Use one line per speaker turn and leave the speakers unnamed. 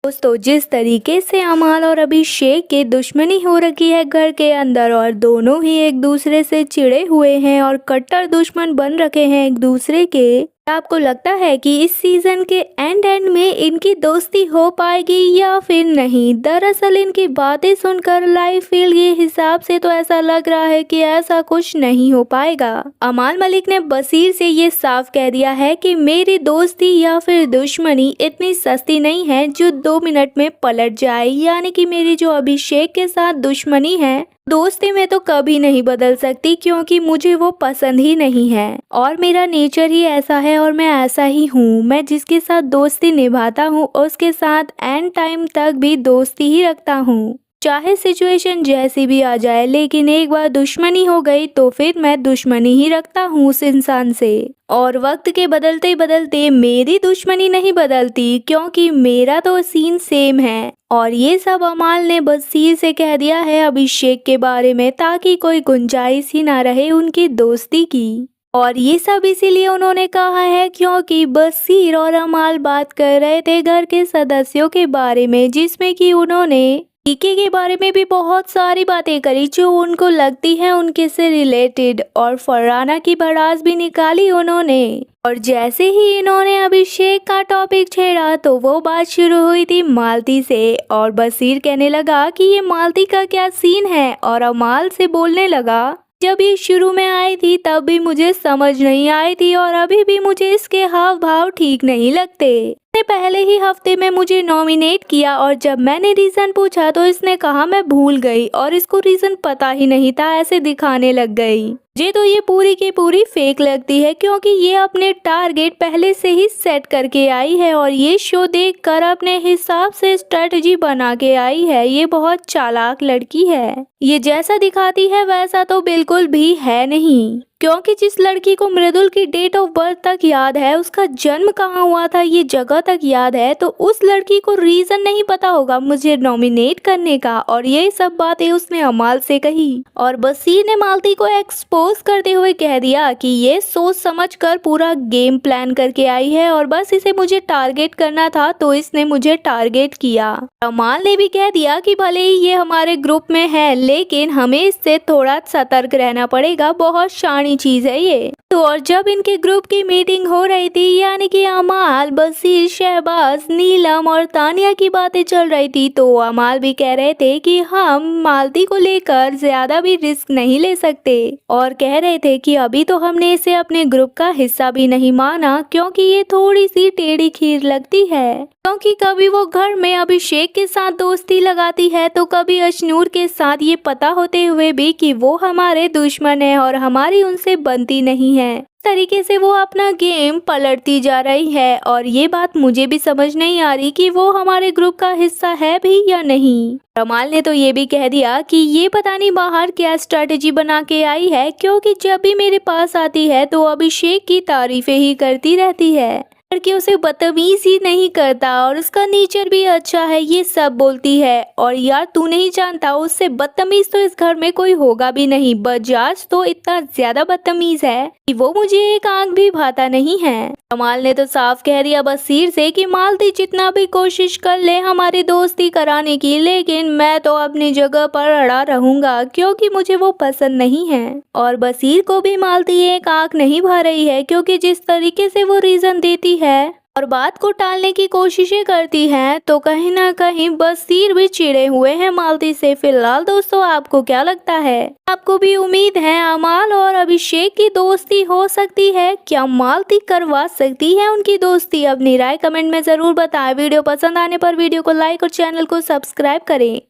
दोस्तों, जिस तरीके से अमाल और अभिषेक की दुश्मनी हो रखी है घर के अंदर और दोनों ही एक दूसरे से चिढ़े हुए हैं और कट्टर दुश्मन बन रखे हैं एक दूसरे के, आपको लगता है कि इस सीजन के एंड में इनकी दोस्ती हो पाएगी या फिर नहीं? दरअसल इनकी बातें सुनकर लाइव फील के हिसाब से तो ऐसा लग रहा है कि ऐसा कुछ नहीं हो पाएगा। अमाल मलिक ने बसीर से ये साफ कह दिया है कि मेरी दोस्ती या फिर दुश्मनी इतनी सस्ती नहीं है जो 2 मिनट में पलट जाए, यानी कि मेरी जो अभिषेक के साथ दुश्मनी है दोस्ती में तो कभी नहीं बदल सकती, क्योंकि मुझे वो पसंद ही नहीं है और मेरा नेचर ही ऐसा है और मैं ऐसा ही हूँ। मैं जिसके साथ दोस्ती निभाता हूँ उसके साथ एंड टाइम तक भी दोस्ती ही रखता हूँ, चाहे सिचुएशन जैसी भी आ जाए। लेकिन एक बार दुश्मनी हो गई तो फिर मैं दुश्मनी ही रखता हूँ उस इंसान से। और वक्त के बदलते बदलते मेरी दुश्मनी नहीं बदलती, क्योंकि मेरा तो सीन सेम है। और ये सब अमाल ने बसीर से कह दिया है अभिषेक के बारे में, ताकि कोई गुंजाइश ही ना रहे उनकी दोस्ती की। और ये सब इसीलिए उन्होंने कहा है क्योंकि बसीर और अमाल बात कर रहे थे घर के सदस्यों के बारे में, जिसमें कि उन्होंने टीके के बारे में भी बहुत सारी बातें करी जो उनको लगती है उनके से रिलेटेड, और फरहाना की भड़ास भी निकाली उन्होंने। और जैसे ही इन्होंने अभिषेक का टॉपिक छेड़ा तो वो बात शुरू हुई थी मालती से, और बसीर कहने लगा कि ये मालती का क्या सीन है, और अमाल से बोलने लगा जब ये शुरू में आई थी तब भी मुझे समझ नहीं आई थी और अभी भी मुझे इसके हाव भाव ठीक नहीं लगते। इसने पहले ही हफ्ते में मुझे नॉमिनेट किया और जब मैंने रीजन पूछा तो इसने कहा मैं भूल गई और इसको रीजन पता ही नहीं था, ऐसे दिखाने लग गई। मुझे तो ये पूरी की पूरी फेक लगती है, क्योंकि ये अपने टारगेट पहले से ही सेट करके आई है और ये शो देखकर अपने हिसाब से स्ट्रेटजी बना के आई है। ये बहुत चालाक लड़की है। ये जैसा दिखाती है वैसा तो बिल्कुल भी है नहीं, क्योंकि जिस लड़की को मृदुल की डेट ऑफ बर्थ तक याद है, उसका जन्म कहाँ हुआ था ये जगह तक याद है, तो उस लड़की को रीजन नहीं पता होगा मुझे नॉमिनेट करने का। और ये सब बातें उसने अमाल से कही और बसीर ने मालती को एक्सपोज करते हुए कह दिया कि ये सोच समझ कर पूरा गेम प्लान करके आई है और बस इसे मुझे टारगेट करना था तो इसने मुझे टारगेट किया। अमाल ने भी कह दिया कि भले ही ये हमारे ग्रुप में है लेकिन हमें इससे थोड़ा सतर्क रहना पड़ेगा, बहुत शानी चीज है ये। तो और जब इनके ग्रुप की मीटिंग हो रही थी, यानी कि अमाल, बसीर, शहबाज, नीलम और तानिया की बातें चल रही थी, तो अमाल भी कह रहे थे कि हम मालती को लेकर ज्यादा भी रिस्क नहीं ले सकते और कह रहे थे कि अभी तो हमने इसे अपने ग्रुप का हिस्सा भी नहीं माना, क्योंकि ये थोड़ी सी टेढ़ी खीर लगती है। क्योंकि कभी वो घर में अभिषेक के साथ दोस्ती लगाती है तो कभी अशनूर के साथ, ये पता होते हुए भी कि वो हमारे दुश्मन है और हमारी उनसे बनती नहीं है। तरीके से वो अपना गेम पलटती जा रही है और ये बात मुझे भी समझ नहीं आ रही कि वो हमारे ग्रुप का हिस्सा है भी या नहीं। अमाल ने तो ये भी कह दिया कि ये पता नहीं बाहर क्या स्ट्रैटेजी बना के आई है, क्योंकि जब भी मेरे पास आती है तो अभिषेक की तारीफें ही करती रहती है, कि उसे बदतमीज ही नहीं करता और उसका नेचर भी अच्छा है, ये सब बोलती है। और यार तू नहीं जानता, उससे बदतमीज तो इस घर में कोई होगा भी नहीं। बजाज तो इतना ज्यादा बदतमीज है कि वो मुझे एक आंख भी भाता नहीं है। अमाल ने तो साफ कह दिया बसीर से कि मालती जितना भी कोशिश कर ले हमारी दोस्ती कराने की, लेकिन मैं तो अपनी जगह पर अड़ा रहूंगा, क्योंकि मुझे वो पसंद नहीं है। और बसीर को भी मालती एक आंख नहीं भा रही है, क्योंकि जिस तरीके से वो रीजन देती है और बात को टालने की कोशिशें करती हैं, तो कहीं ना कहीं बसीर भी चिढ़े हुए हैं मालती से। फिलहाल दोस्तों, आपको क्या लगता है? आपको भी उम्मीद है अमाल और अभिषेक की दोस्ती हो सकती है? क्या मालती करवा सकती है उनकी दोस्ती? अपनी राय कमेंट में जरूर बताएं। वीडियो पसंद आने पर वीडियो को लाइक और चैनल को सब्सक्राइब करें।